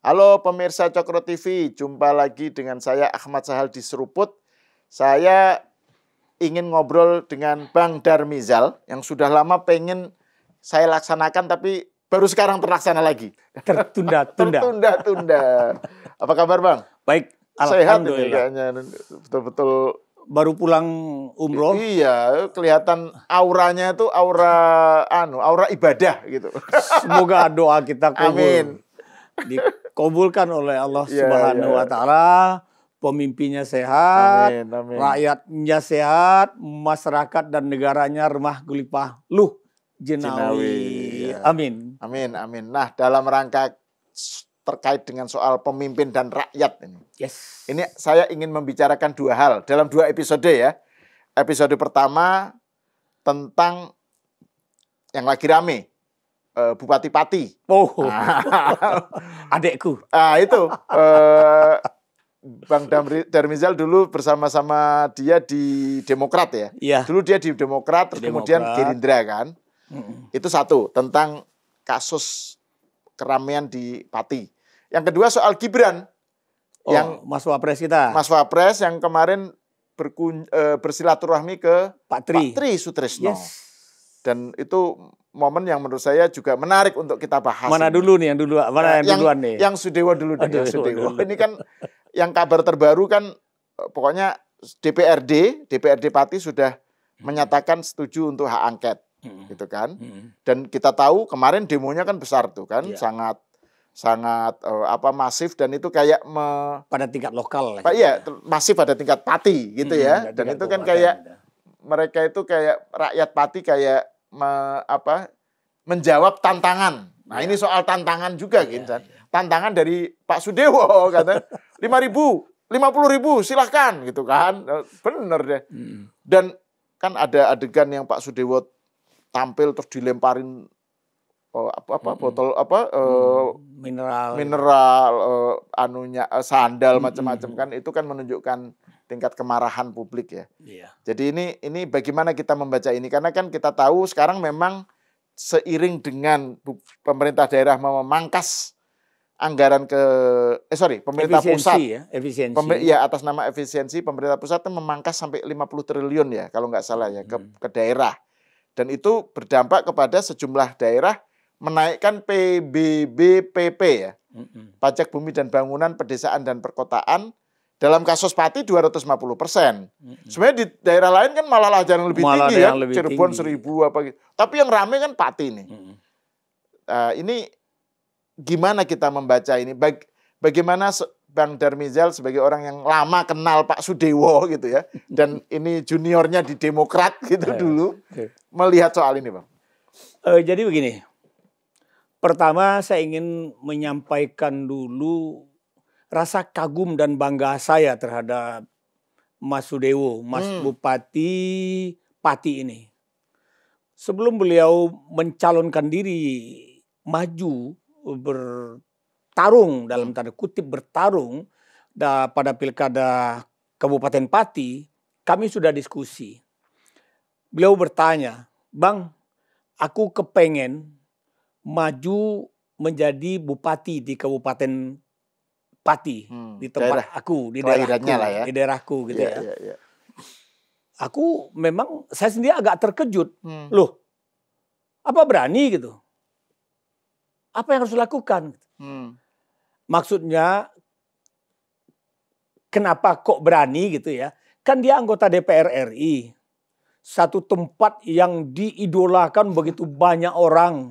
Halo pemirsa Cokro TV, jumpa lagi dengan saya Ahmad Sahal di Seruput. Saya ingin ngobrol dengan Bang Darmizal yang sudah lama pengen saya laksanakan tapi baru sekarang terlaksana lagi. Tertunda-tunda. Apa kabar Bang? Baik, Sehat ini alhamdulillah. kayaknya, betul-betul. Baru pulang umroh. Iya, kelihatan auranya itu aura ibadah gitu. Semoga doa kita kabul. Amin. Dikabulkan oleh Allah Ya, Subhanahu ya. wa taala. Pemimpinnya sehat, Amin, amin. rakyatnya sehat, masyarakat dan negaranya remah gelipah luh jenawi. Ya. Amin. Amin, amin. Nah, dalam rangka terkait dengan soal pemimpin dan rakyat ini. Yes. Ini saya ingin membicarakan dua hal dalam 2 episode ya. Episode pertama tentang yang lagi rame, Bupati Pati. Oh, adekku. Itu Bang Darmizal dulu bersama-sama dia di Demokrat ya. Iya. Dulu dia di Demokrat, terus kemudian Gerindra kan. Itu satu, tentang kasus keramaian di Pati. Yang kedua soal Gibran. Yang Mas Wapres kita. Mas Wapres yang kemarin bersilaturahmi ke Pak Tri Sutrisno. Yes. Dan itu momen yang menurut saya juga menarik untuk kita bahas. Mana ini. dulu nih yang dulu? Mana yang duluan nih? Yang Sudewo dulu deh. Yang Sudewo. Ini kan yang kabar terbaru kan pokoknya DPRD Pati sudah menyatakan setuju untuk hak angket. Gitu kan. Dan kita tahu kemarin demonya kan besar tuh kan, sangat masif dan itu kayak pada tingkat lokal. Iya, masif pada tingkat Pati gitu ya. Dan itu kan kayak mereka itu kayak rakyat Pati kayak menjawab tantangan. Nah, ini soal tantangan juga gitu. Tantangan dari Pak Sudewo kata 5.000, 50.000 silahkan gitu kan. Bener deh. Dan kan ada adegan yang Pak Sudewo tampil terus dilemparin botol mineral sandal macam-macam kan, itu kan menunjukkan tingkat kemarahan publik ya. Iya. Jadi ini bagaimana kita membaca ini, karena kan kita tahu sekarang memang seiring dengan pemerintah daerah memangkas anggaran pemerintah pusat ya, efisiensi. Atas nama efisiensi pemerintah pusat itu memangkas sampai 50 triliun ya kalau nggak salah ya ke daerah. Dan itu berdampak kepada sejumlah daerah menaikkan PBBPP ya. Pajak Bumi dan Bangunan, Pedesaan dan Perkotaan. Dalam kasus Pati 250%. Sebenarnya di daerah lain kan malah yang lebih tinggi ya. Cirebon 1.000 apa gitu. Tapi yang rame kan Pati nih. Ini gimana kita membaca ini? Bagaimana Bang Darmizal sebagai orang yang lama kenal Pak Sudewo gitu ya. Dan ini juniornya di Demokrat gitu dulu. Melihat soal ini Bang. Jadi begini. Pertama saya ingin menyampaikan dulu rasa kagum dan bangga saya terhadap Mas Sudewo, Mas Bupati Pati ini. Sebelum beliau mencalonkan diri maju bertarung dalam tanda kutip bertarung pada pilkada Kabupaten Pati, kami sudah diskusi. Beliau bertanya, "Bang, aku kepengen maju menjadi bupati di Kabupaten Pati, di tempat aku, di daerahku, lah ya. Di daerahku gitu ya. Ya. Aku memang saya sendiri agak terkejut. Loh, apa berani gitu? Apa yang harus dilakukan? Maksudnya, kenapa kok berani gitu ya? Kan dia anggota DPR RI. Satu tempat yang diidolakan begitu banyak orang.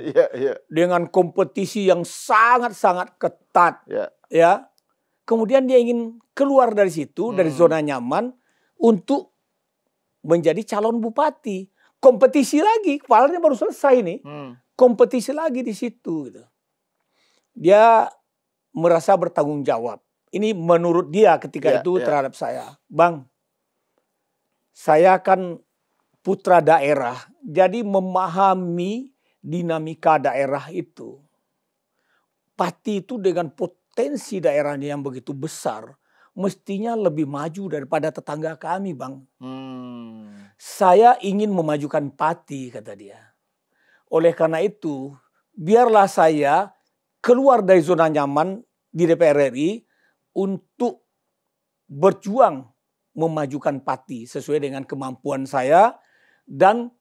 Dengan kompetisi yang sangat-sangat ketat. Ya. Kemudian dia ingin keluar dari situ, dari zona nyaman, untuk menjadi calon bupati. Kompetisi lagi, kepalanya baru selesai nih. Kompetisi lagi di situ. Gitu. Dia merasa bertanggung jawab. Ini menurut dia ketika itu terhadap saya. Bang, saya kan putra daerah, jadi memahami dinamika daerah itu. Pati itu dengan potensi daerahnya yang begitu besar, mestinya lebih maju daripada tetangga kami, Bang. Saya ingin memajukan Pati, kata dia. Oleh karena itu, biarlah saya keluar dari zona nyaman di DPR RI untuk berjuang memajukan Pati sesuai dengan kemampuan saya dan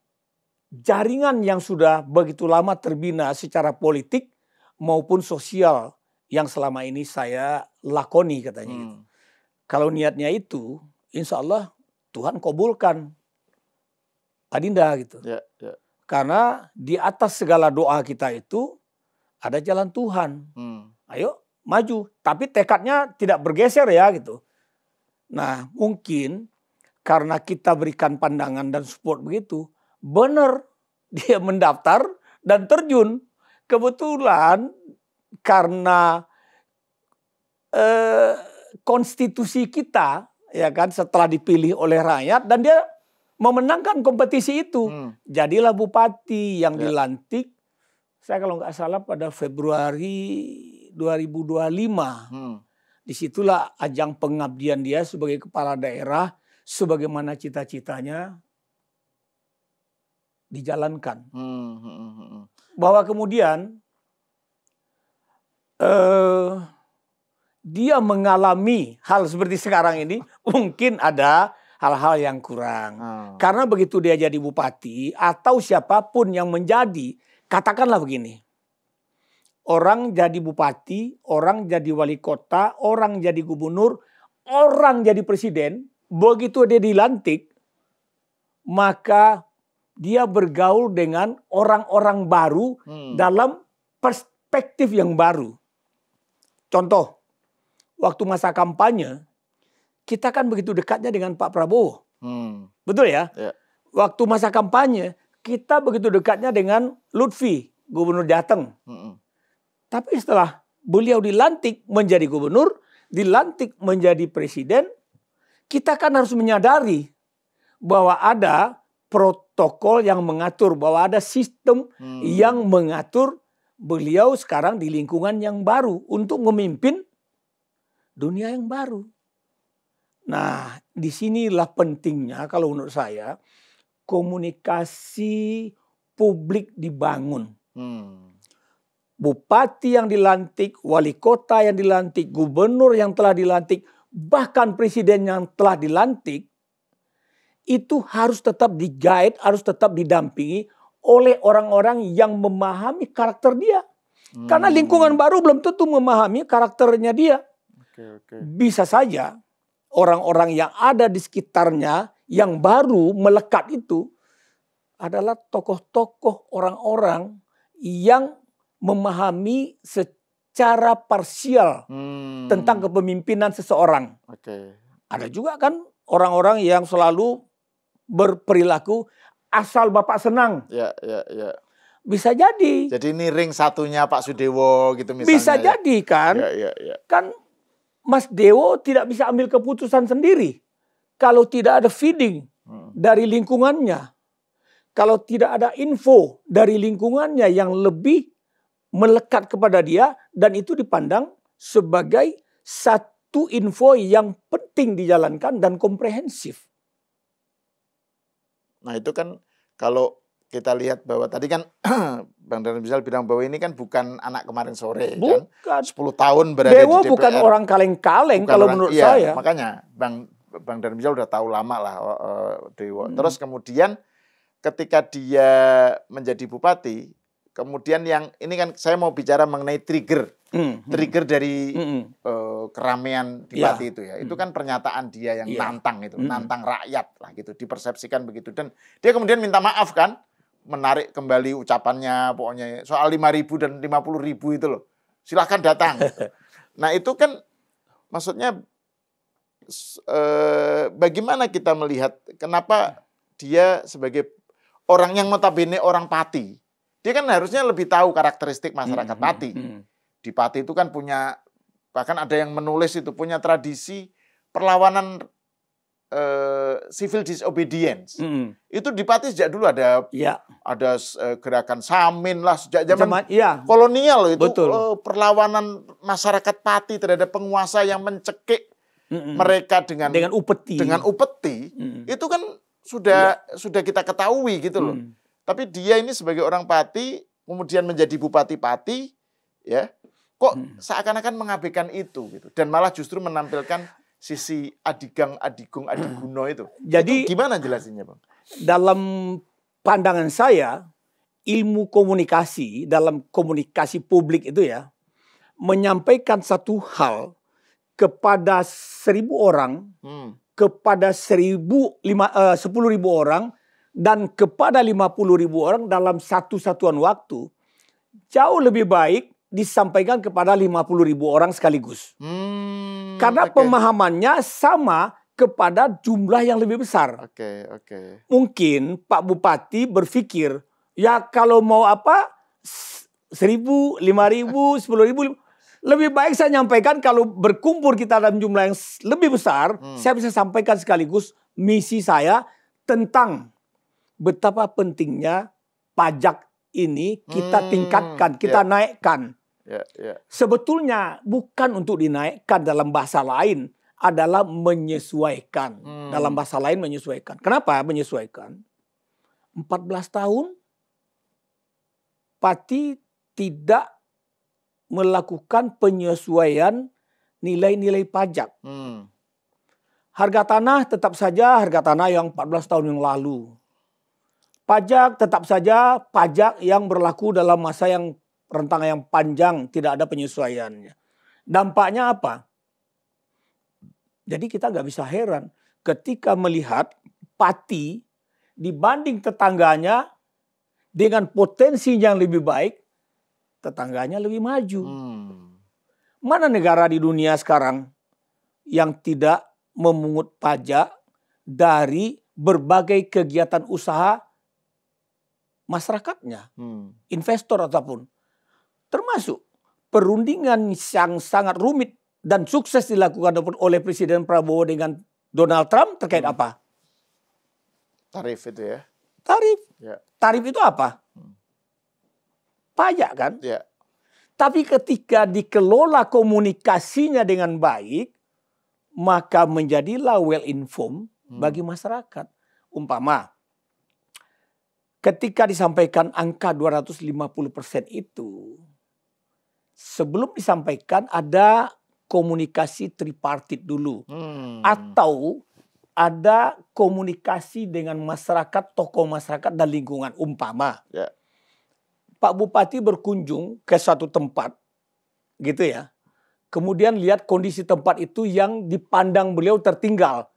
jaringan yang sudah begitu lama terbina secara politik maupun sosial yang selama ini saya lakoni katanya gitu. Kalau niatnya itu, insya Allah Tuhan kabulkan Adinda gitu. Ya, ya. Karena di atas segala doa kita itu ada jalan Tuhan. Ayo maju. Tapi tekadnya tidak bergeser ya gitu. Nah mungkin karena kita berikan pandangan dan support begitu, benar dia mendaftar dan terjun. Kebetulan karena konstitusi kita ya kan setelah dipilih oleh rakyat dan dia memenangkan kompetisi itu. Jadilah bupati yang dilantik, saya kalau nggak salah pada Februari 2025. Disitulah ajang pengabdian dia sebagai kepala daerah, sebagaimana cita-citanya dijalankan. Bahwa kemudian dia mengalami hal seperti sekarang ini, mungkin ada hal-hal yang kurang. Karena begitu dia jadi bupati atau siapapun yang menjadi, katakanlah begini. Orang jadi bupati, orang jadi wali kota, orang jadi gubernur, orang jadi presiden. Begitu dia dilantik, maka dia bergaul dengan orang-orang baru dalam perspektif yang baru. Contoh, waktu masa kampanye, kita kan begitu dekatnya dengan Pak Prabowo. Betul ya? Waktu masa kampanye, kita begitu dekatnya dengan Lutfi, Gubernur Jateng. Tapi setelah beliau dilantik menjadi gubernur, dilantik menjadi presiden, kita kan harus menyadari bahwa ada protokol yang mengatur, bahwa ada sistem yang mengatur beliau sekarang di lingkungan yang baru untuk memimpin dunia yang baru. Nah, disinilah pentingnya kalau menurut saya komunikasi publik dibangun. Bupati yang dilantik, wali kota yang dilantik, gubernur yang telah dilantik, bahkan presiden yang telah dilantik, itu harus tetap di-guide, harus tetap didampingi oleh orang-orang yang memahami karakter dia. Karena lingkungan baru belum tentu memahami karakternya dia. Bisa saja orang-orang yang ada di sekitarnya yang baru melekat itu adalah tokoh-tokoh orang-orang yang memahami secara parsial tentang kepemimpinan seseorang. Ada juga kan orang-orang yang selalu berperilaku asal Bapak senang. Bisa jadi. Jadi ini ring satunya Pak Sudewo gitu misalnya. Bisa jadi kan. Kan Mas Dewo tidak bisa ambil keputusan sendiri. Kalau tidak ada feeding dari lingkungannya. Kalau tidak ada info dari lingkungannya yang lebih melekat kepada dia. Dan itu dipandang sebagai satu info yang penting dijalankan dan komprehensif. Nah itu kan kalau kita lihat bahwa tadi kan Bang Darren Rizal bilang bahwa ini kan bukan anak kemarin sore. Bukan. Kan 10 tahun berada Dewo di DPR. Bukan orang kaleng-kaleng kalau menurut saya. Makanya Bang Darren Rizal udah tahu lama lah Dewo. Terus kemudian ketika dia menjadi bupati, kemudian yang ini kan saya mau bicara mengenai trigger dari keramaian di Pati itu ya. Itu kan pernyataan dia yang nantang itu, nantang rakyat lah gitu, dipersepsikan begitu. Dan dia kemudian minta maaf kan, menarik kembali ucapannya pokoknya soal 5.000 dan 50.000 itu loh. Silakan datang. Nah, itu kan maksudnya bagaimana kita melihat kenapa dia sebagai orang yang notabene orang Pati, dia kan harusnya lebih tahu karakteristik masyarakat Pati. Di Pati itu kan punya, bahkan ada yang menulis itu punya tradisi perlawanan civil disobedience. Itu di Pati sejak dulu ada gerakan Samin lah sejak zaman kolonial itu. Perlawanan masyarakat Pati terhadap penguasa yang mencekik mereka dengan upeti. Itu kan sudah kita ketahui gitu loh. Tapi dia ini sebagai orang Pati kemudian menjadi bupati Pati ya. Kok seakan-akan mengabaikan itu gitu dan malah justru menampilkan sisi adigang, adigung, adiguno itu. Jadi itu gimana jelasinnya, Bang? Dalam pandangan saya, ilmu komunikasi dalam komunikasi publik itu ya, menyampaikan satu hal kepada 1.000 orang, kepada 10.000 orang, dan kepada 50.000 orang dalam satu satuan waktu, jauh lebih baik disampaikan kepada 50.000 orang sekaligus. Karena pemahamannya sama kepada jumlah yang lebih besar. Mungkin Pak Bupati berpikir, ya kalau mau apa, 1.000, 5.000, 10.000, lebih baik saya nyampaikan kalau berkumpul kita dalam jumlah yang lebih besar, saya bisa sampaikan sekaligus misi saya tentang betapa pentingnya pajak ini kita tingkatkan, kita naikkan. Sebetulnya bukan untuk dinaikkan, dalam bahasa lain adalah menyesuaikan. Dalam bahasa lain menyesuaikan. Kenapa menyesuaikan? 14 tahun Pati tidak melakukan penyesuaian nilai-nilai pajak. Harga tanah tetap saja harga tanah yang 14 tahun yang lalu. Pajak tetap saja pajak yang berlaku dalam masa yang rentang yang panjang, tidak ada penyesuaiannya. Dampaknya apa? Jadi kita nggak bisa heran ketika melihat Pati dibanding tetangganya dengan potensi yang lebih baik, tetangganya lebih maju. Mana negara di dunia sekarang yang tidak memungut pajak dari berbagai kegiatan usaha masyarakatnya, investor ataupun. Termasuk perundingan yang sangat rumit dan sukses dilakukan oleh Presiden Prabowo dengan Donald Trump terkait apa? Tarif itu ya. Tarif. Tarif itu apa? Pajak kan? Tapi ketika dikelola komunikasinya dengan baik, maka menjadilah well informed bagi masyarakat. Umpama, ketika disampaikan angka 250% itu, sebelum disampaikan ada komunikasi tripartit dulu. Atau ada komunikasi dengan masyarakat, tokoh masyarakat dan lingkungan. Umpama, Pak Bupati berkunjung ke suatu tempat, gitu ya. Kemudian lihat kondisi tempat itu yang dipandang beliau tertinggal.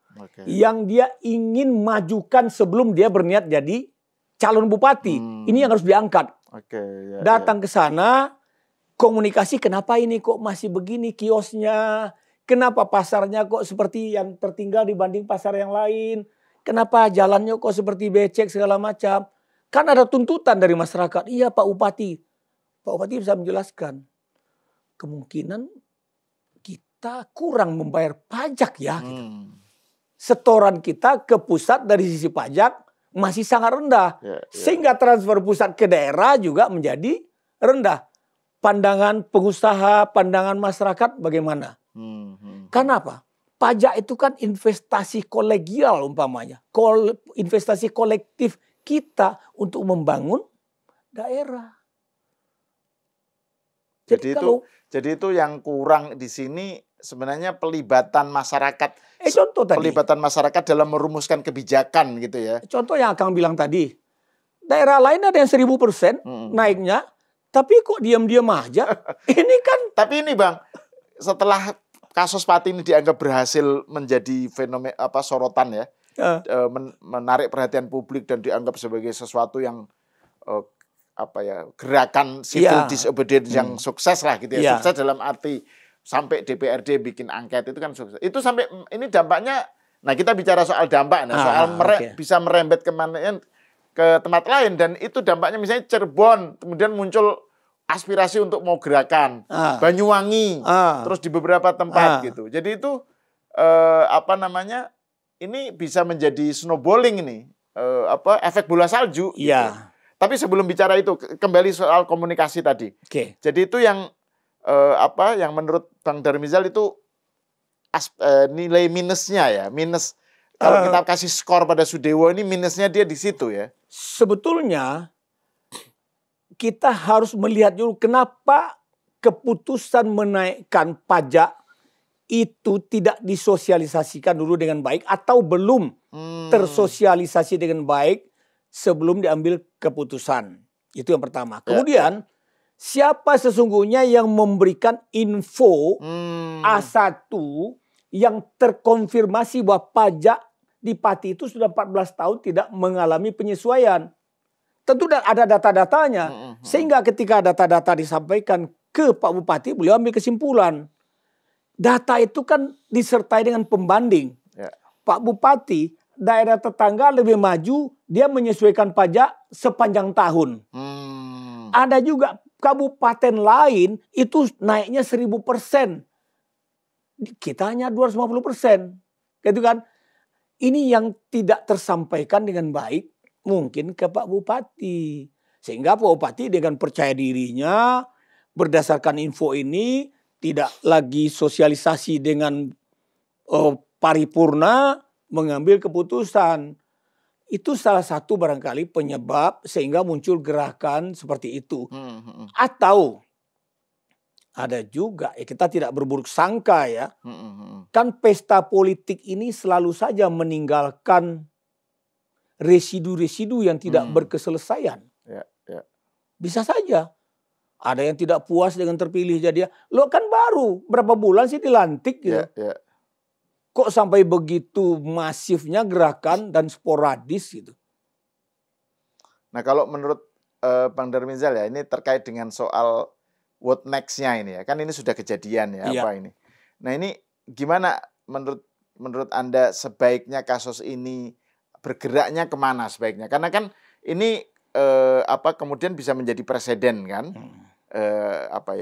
Yang dia ingin majukan sebelum dia berniat jadi calon bupati. Ini yang harus diangkat. Datang ke sana, komunikasi, kenapa ini kok masih begini kiosnya? Kenapa pasarnya kok seperti yang tertinggal dibanding pasar yang lain? Kenapa jalannya kok seperti becek segala macam? Kan ada tuntutan dari masyarakat. Iya Pak Bupati. Pak Bupati bisa menjelaskan. Kemungkinan kita kurang membayar pajak ya. Gitu. Setoran kita ke pusat dari sisi pajak masih sangat rendah. Sehingga transfer pusat ke daerah juga menjadi rendah. Pandangan pengusaha, pandangan masyarakat bagaimana? Kenapa? Pajak itu kan investasi kolegial umpamanya. Investasi kolektif kita untuk membangun daerah. Jadi itu yang kurang di sini sebenarnya pelibatan masyarakat. Contoh tadi. Pelibatan masyarakat dalam merumuskan kebijakan gitu ya. Contoh yang Akang bilang tadi. Daerah lain ada yang 1000% naiknya. Tapi kok diam-diam aja? Ini kan. Tapi ini Bang, setelah kasus Pati ini dianggap berhasil menjadi fenomena sorotan ya, menarik perhatian publik dan dianggap sebagai sesuatu yang gerakan civil disobedience yang sukses lah gitu ya. Sukses dalam arti sampai DPRD bikin angket itu kan sukses. Itu sampai ini dampaknya. Nah kita bicara soal dampak, bisa merembet kemana ke tempat lain dan itu dampaknya misalnya Cirebon kemudian muncul aspirasi untuk mau gerakan Banyuwangi terus di beberapa tempat gitu. Jadi itu ini bisa menjadi snowballing ini efek bola salju gitu. Tapi sebelum bicara itu kembali soal komunikasi tadi. Jadi itu yang yang menurut Bang Darmizal itu nilai minusnya ya. Minus kalau kita kasih skor pada Sudewo ini minusnya dia di situ ya. Sebetulnya kita harus melihat dulu kenapa keputusan menaikkan pajak itu tidak disosialisasikan dulu dengan baik atau belum tersosialisasi dengan baik sebelum diambil keputusan. Itu yang pertama. Kemudian siapa sesungguhnya yang memberikan info A1 yang terkonfirmasi bahwa pajak di Pati itu sudah 14 tahun tidak mengalami penyesuaian. Tentu ada data-datanya. Sehingga ketika data-data disampaikan ke Pak Bupati, beliau ambil kesimpulan. Data itu kan disertai dengan pembanding. Pak Bupati, daerah tetangga lebih maju, dia menyesuaikan pajak sepanjang tahun. Ada juga kabupaten lain itu naiknya 1000%. Kita hanya 250%. Gitu kan? Ini yang tidak tersampaikan dengan baik mungkin ke Pak Bupati. Sehingga Pak Bupati dengan percaya dirinya berdasarkan info ini tidak lagi sosialisasi dengan paripurna mengambil keputusan. Itu salah satu barangkali penyebab sehingga muncul gerakan seperti itu. Atau ada juga, kita tidak berburuk sangka ya. Kan pesta politik ini selalu saja meninggalkan residu-residu yang tidak berkeselesaian. Bisa saja. Ada yang tidak puas dengan terpilih jadi, lo kan baru berapa bulan sih dilantik gitu. Kok sampai begitu masifnya gerakan dan sporadis gitu. Nah kalau menurut Bang Darmizal ya, ini terkait dengan soal what next-nya ini ya. Kan ini sudah kejadian ya apa ini. Nah ini gimana menurut Anda sebaiknya kasus ini bergeraknya kemana sebaiknya? Karena kan ini kemudian bisa menjadi presiden kan.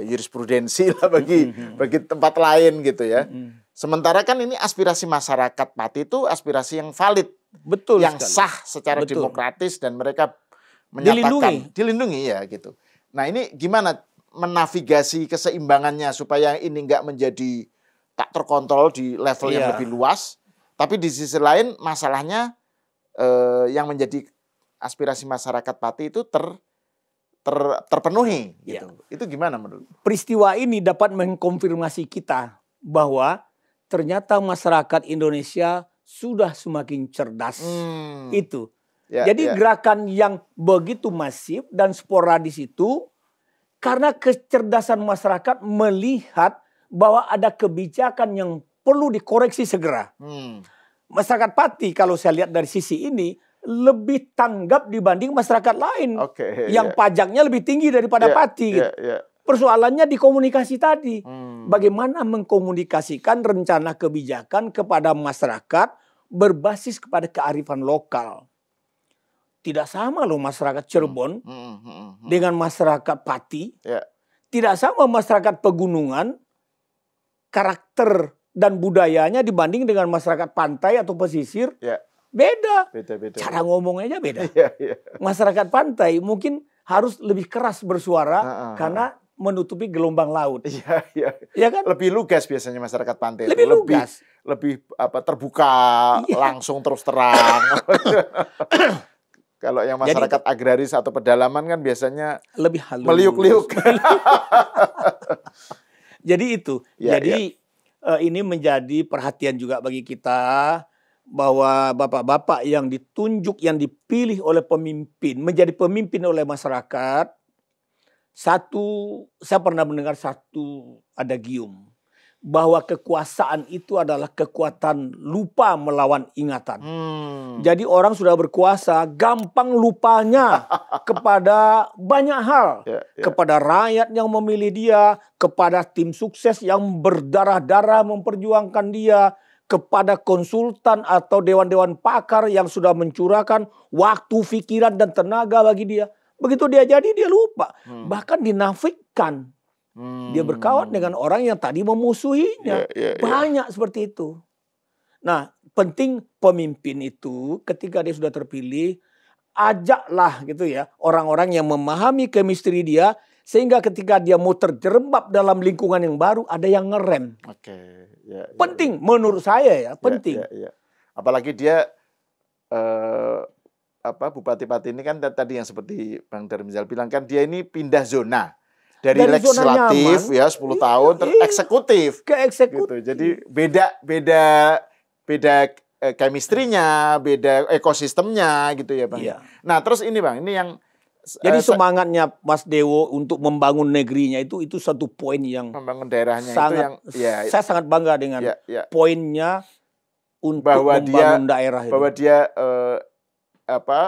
Jurisprudensi lah bagi tempat lain gitu ya. Sementara kan ini aspirasi masyarakat Pati itu aspirasi yang valid. Betul yang sekali. sah secara demokratis dan mereka menyatakan dilindungi ya gitu. Nah ini gimana menavigasi keseimbangannya supaya ini nggak menjadi tak terkontrol di level yang lebih luas, tapi di sisi lain masalahnya yang menjadi aspirasi masyarakat Pati itu terpenuhi gitu. Itu gimana menurut? Peristiwa ini dapat mengkonfirmasi kita bahwa ternyata masyarakat Indonesia sudah semakin cerdas. Itu. Jadi gerakan yang begitu masif dan sporadis itu karena kecerdasan masyarakat melihat bahwa ada kebijakan yang perlu dikoreksi segera. Masyarakat Pati kalau saya lihat dari sisi ini lebih tanggap dibanding masyarakat lain yang pajaknya lebih tinggi daripada Pati. Persoalannya di komunikasi tadi. Bagaimana mengkomunikasikan rencana kebijakan kepada masyarakat berbasis kepada kearifan lokal. Tidak sama loh masyarakat Cirebon dengan masyarakat Pati. Tidak sama masyarakat pegunungan, karakter dan budayanya dibanding dengan masyarakat pantai atau pesisir. Beda. Cara ngomongnya beda. Masyarakat pantai mungkin harus lebih keras bersuara karena menutupi gelombang laut. Ya kan? Lebih lugas biasanya masyarakat pantai. Lebih lugas. Lebih terbuka, langsung terus terang. Kalau yang masyarakat agraris atau pedalaman kan biasanya lebih halus, meliuk-liuk. Jadi itu. Ini menjadi perhatian juga bagi kita bahwa bapak-bapak yang ditunjuk, yang dipilih oleh pemimpin, menjadi pemimpin oleh masyarakat. Saya pernah mendengar satu adagium bahwa kekuasaan itu adalah kekuatan lupa melawan ingatan. Jadi orang sudah berkuasa, gampang lupanya kepada banyak hal. Kepada rakyat yang memilih dia, kepada tim sukses yang berdarah-darah memperjuangkan dia, kepada konsultan atau dewan-dewan pakar yang sudah mencurahkan waktu, pikiran, dan tenaga bagi dia. Begitu dia jadi, dia lupa. Bahkan dinafikkan. Dia berkawan dengan orang yang tadi memusuhinya. Banyak seperti itu. Nah, penting pemimpin itu ketika dia sudah terpilih, ajaklah gitu ya orang-orang yang memahami chemistry dia, sehingga ketika dia mau terjerembab dalam lingkungan yang baru, ada yang ngerem. Penting menurut saya ya, penting. Apalagi dia Bupati Pati ini kan tadi yang seperti Bang Darmizal bilang kan dia ini pindah zona dari legislatif ya 10 tahun eksekutif ke eksekutif. Gitu. Jadi beda chemistry-nya, beda ekosistemnya gitu ya Bang. Iya. Nah, terus ini Bang, ini yang jadi semangatnya Mas Dewo untuk membangun negerinya itu satu poin yang membangun daerahnya sangat, itu yang saya sangat bangga dengan poinnya untuk membangun daerah itu. Bahwa dia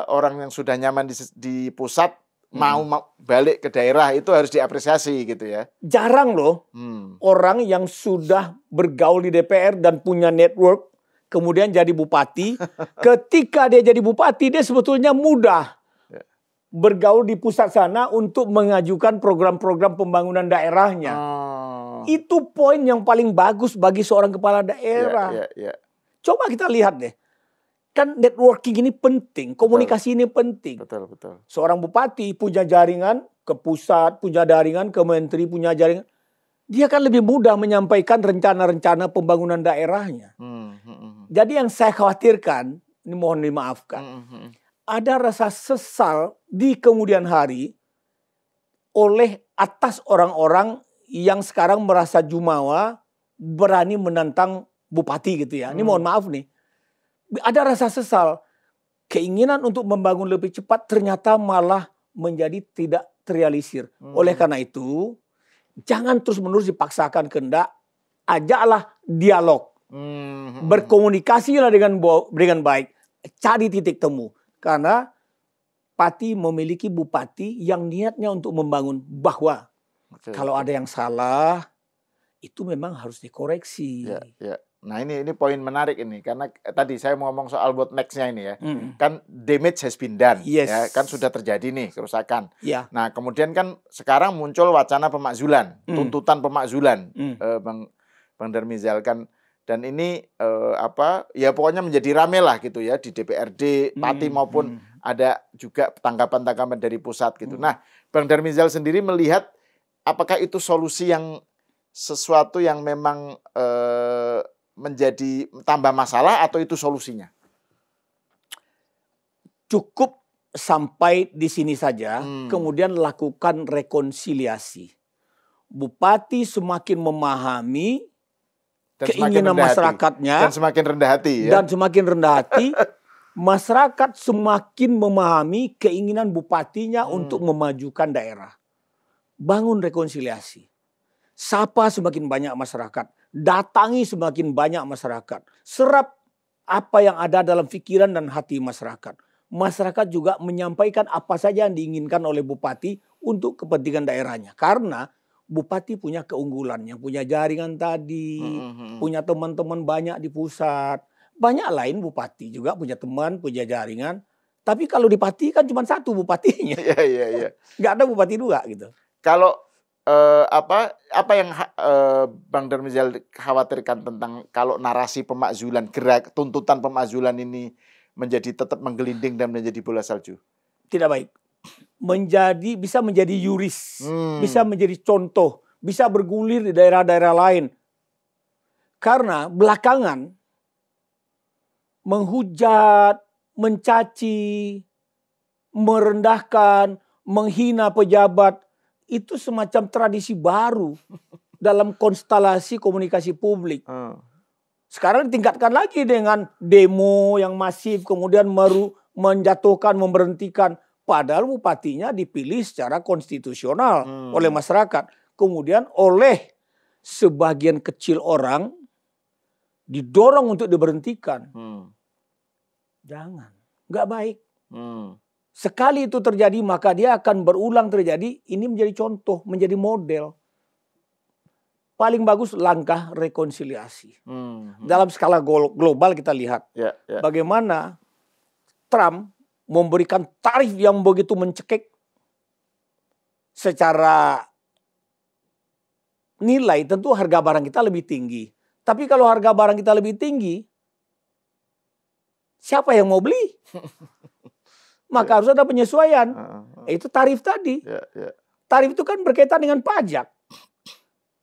orang yang sudah nyaman di pusat mau balik ke daerah itu harus diapresiasi gitu ya. Jarang loh orang yang sudah bergaul di DPR dan punya network kemudian jadi bupati. Ketika dia jadi bupati dia sebetulnya mudah bergaul di pusat sana untuk mengajukan program-program pembangunan daerahnya. Itu poin yang paling bagus bagi seorang kepala daerah. Coba kita lihat deh. Kan networking ini penting, komunikasi ini penting. Betul. Seorang bupati punya jaringan ke pusat, punya jaringan ke menteri, punya jaringan. Dia kan lebih mudah menyampaikan rencana-rencana pembangunan daerahnya. Jadi yang saya khawatirkan, ini mohon dimaafkan. Ada rasa sesal di kemudian hari oleh atas orang-orang yang sekarang merasa jumawa berani menantang bupati gitu ya. Ini mohon maaf nih. Ada rasa sesal. Keinginan untuk membangun lebih cepat ternyata malah menjadi tidak terrealisir. Oleh karena itu, jangan terus-menerus dipaksakan kehendak. Ajaklah dialog. Berkomunikasilah dengan baik. Cari titik temu. Karena Pati memiliki bupati yang niatnya untuk membangun bahwa kalau ada yang salah itu memang harus dikoreksi. Nah ini poin menarik ini karena tadi saya mau ngomong soal bottleneck-nya ini ya. Kan damage has been done ya, kan sudah terjadi nih kerusakan. Nah, kemudian kan sekarang muncul wacana pemakzulan, tuntutan pemakzulan. Bang Darmizal kan. Dan ini ya pokoknya menjadi rame lah gitu ya di DPRD, Pati maupun ada juga tanggapan-tanggapan dari pusat gitu. Nah, Bang Darmizal sendiri melihat apakah itu solusi yang sesuatu yang memang menjadi tambah masalah atau itu solusinya? Cukup sampai di sini saja, kemudian lakukan rekonsiliasi. Bupati semakin memahami keinginan masyarakatnya dan semakin rendah hati ya. Dan semakin rendah hati, masyarakat semakin memahami keinginan bupatinya untuk memajukan daerah. Bangun rekonsiliasi. Sapa semakin banyak masyarakat, datangi semakin banyak masyarakat. Serap apa yang ada dalam pikiran dan hati masyarakat. Masyarakat juga menyampaikan apa saja yang diinginkan oleh bupati untuk kepentingan daerahnya. Karena bupati punya keunggulannya, punya jaringan tadi, punya teman-teman banyak di pusat. Banyak lain bupati juga punya teman, punya jaringan. Tapi kalau di Pati kan cuma satu bupatinya. Nggak ada bupati dua gitu. Kalau apa yang Bang Darmizal khawatirkan tentang kalau narasi pemakzulan, gerak tuntutan pemakzulan ini menjadi tetap menggelinding dan menjadi bola salju? Tidak baik. Bisa menjadi yuris, bisa menjadi contoh, bisa bergulir di daerah-daerah lain. Karena belakangan menghujat, mencaci, merendahkan, menghina pejabat itu semacam tradisi baru dalam konstelasi komunikasi publik. Sekarang ditingkatkan lagi dengan demo yang masif, kemudian menjatuhkan, memberhentikan. Padahal bupatinya dipilih secara konstitusional oleh masyarakat. Kemudian oleh sebagian kecil orang didorong untuk diberhentikan. Jangan, nggak baik. Sekali itu terjadi maka dia akan berulang terjadi. Ini menjadi contoh, menjadi model. Paling bagus langkah rekonsiliasi. Dalam skala global kita lihat bagaimana Trump memberikan tarif yang begitu mencekik secara nilai, tentu harga barang kita lebih tinggi. Tapi kalau harga barang kita lebih tinggi, siapa yang mau beli? Maka harus ada penyesuaian. Itu tarif tadi. Tarif itu kan berkaitan dengan pajak.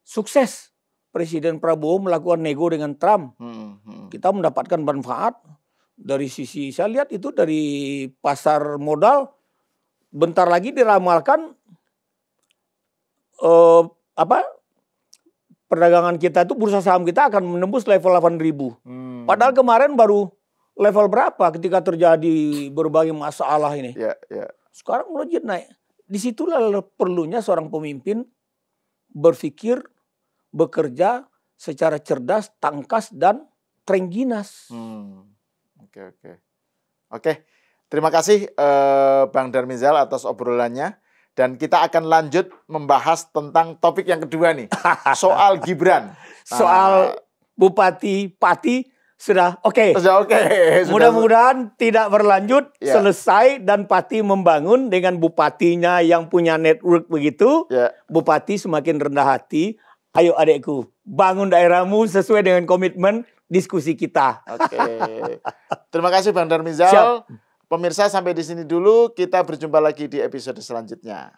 Sukses Presiden Prabowo melakukan nego dengan Trump. Kita mendapatkan manfaat. Dari sisi saya lihat itu dari pasar modal bentar lagi diramalkan perdagangan kita itu, bursa saham kita akan menembus level 8.000. Padahal kemarin baru level berapa ketika terjadi berbagai masalah ini. Sekarang melonjak naik. Disitulah perlunya seorang pemimpin berpikir, bekerja secara cerdas, tangkas, dan terengginas. Oke. Terima kasih Bang Darmizal atas obrolannya. Dan kita akan lanjut membahas tentang topik yang kedua nih. Soal Gibran. Soal Bupati Pati sudah oke. Okay. Mudah-mudahan tidak berlanjut, selesai, dan Pati membangun dengan bupatinya yang punya network begitu. Bupati semakin rendah hati. Ayo adekku, bangun daerahmu sesuai dengan komitmen diskusi kita. Oke. Terima kasih Bang Darmizal. Siap. Pemirsa, sampai di sini dulu. Kita berjumpa lagi di episode selanjutnya.